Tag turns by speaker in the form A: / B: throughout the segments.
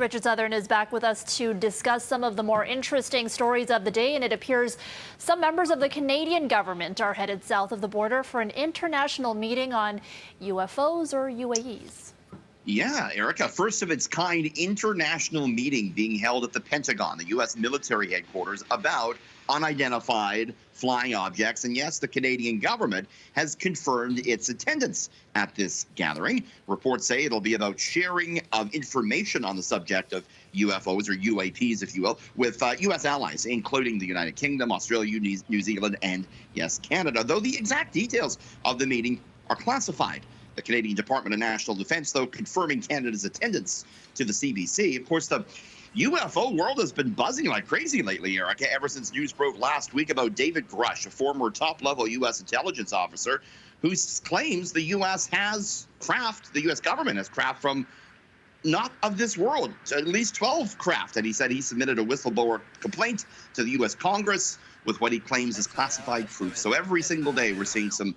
A: Richard Southern is back with us to discuss some of the more interesting stories of the day, and it appears some members of the Canadian government are headed south of the border for an international meeting on UFOs or UAEs.
B: Yeah, Erica, first of its kind international meeting being held at the Pentagon, the U.S. military headquarters, about unidentified flying objects. And yes, the Canadian government has confirmed its attendance at this gathering. Reports say it'll be about sharing of information on the subject of UFOs, or UAPs, if you will, with U.S. allies, including the United Kingdom, Australia, New Zealand, and, yes, Canada, though the exact details of the meeting are classified. The Canadian Department of National Defence, though, confirming Canada's attendance to the CBC. Of course, the UFO world has been buzzing like crazy lately, Erica, ever since news broke last week about David Grush, a former top-level U.S. intelligence officer, who claims the U.S. government has craft from not of this world, at least 12 craft. And he said he submitted a whistleblower complaint to the U.S. Congress with what he claims is classified proof. So every single day we're seeing some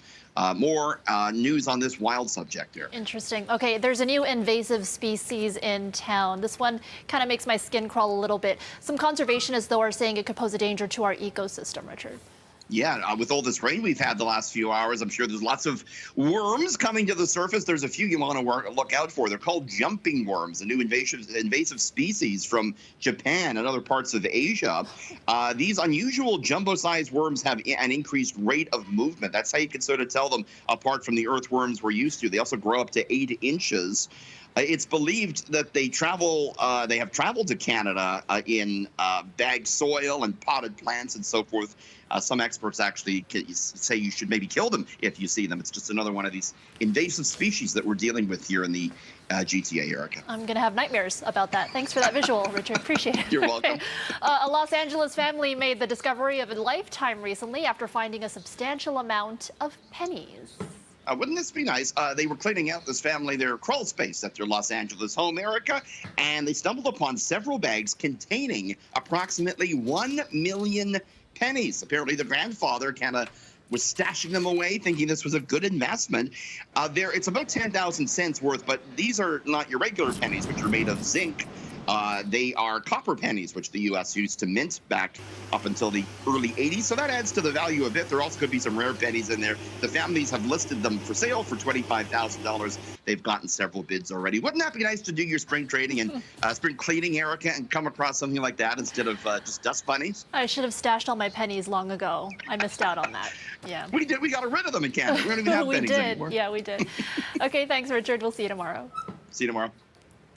B: more news on this wild subject here.
A: Interesting. Okay, there's a new invasive species in town. This one kind of makes my skin crawl a little bit. Some conservationists, though, are saying it could pose a danger to our ecosystem, Richard.
B: Yeah, with all this rain we've had the last few hours, I'm sure there's lots of worms coming to the surface. There's a few you want to look out for. They're called jumping worms, a new invasive species from Japan and other parts of Asia. These unusual jumbo-sized worms have an increased rate of movement. That's how you can sort of tell them apart from the earthworms we're used to. They also grow up to 8 inches. It's believed that they have traveled to Canada in bagged soil and potted plants and so forth. Some experts actually say you should maybe kill them if you see them. It's just another one of these invasive species that we're dealing with here in the GTA, Erica.
A: I'm going to have nightmares about that. Thanks for that visual, Richard. Appreciate it.
B: You're welcome.
A: A Los Angeles family made the discovery of a lifetime recently after finding a substantial amount of pennies.
B: Wouldn't this be nice? They were cleaning out, this family, their crawl space at their Los Angeles home, Erica, and they stumbled upon several bags containing approximately 1 million pennies. Apparently, the grandfather kind of was stashing them away, thinking this was a good investment. It's about 10,000 cents worth, but these are not your regular pennies, which are made of zinc. They are copper pennies, which the U.S. used to mint back up until the early 80s. So that adds to the value a bit. There also could be some rare pennies in there. The families have listed them for sale for $25,000. They've gotten several bids already. Wouldn't that be nice to do your spring trading and spring cleaning, Erica, and come across something like that instead of just dust bunnies?
A: I should have stashed all my pennies long ago. I missed out on that. Yeah.
B: We did. We got rid of them in Canada. We don't even have pennies anymore.
A: Yeah, we did. Okay, thanks, Richard. We'll see you tomorrow.
B: See you tomorrow.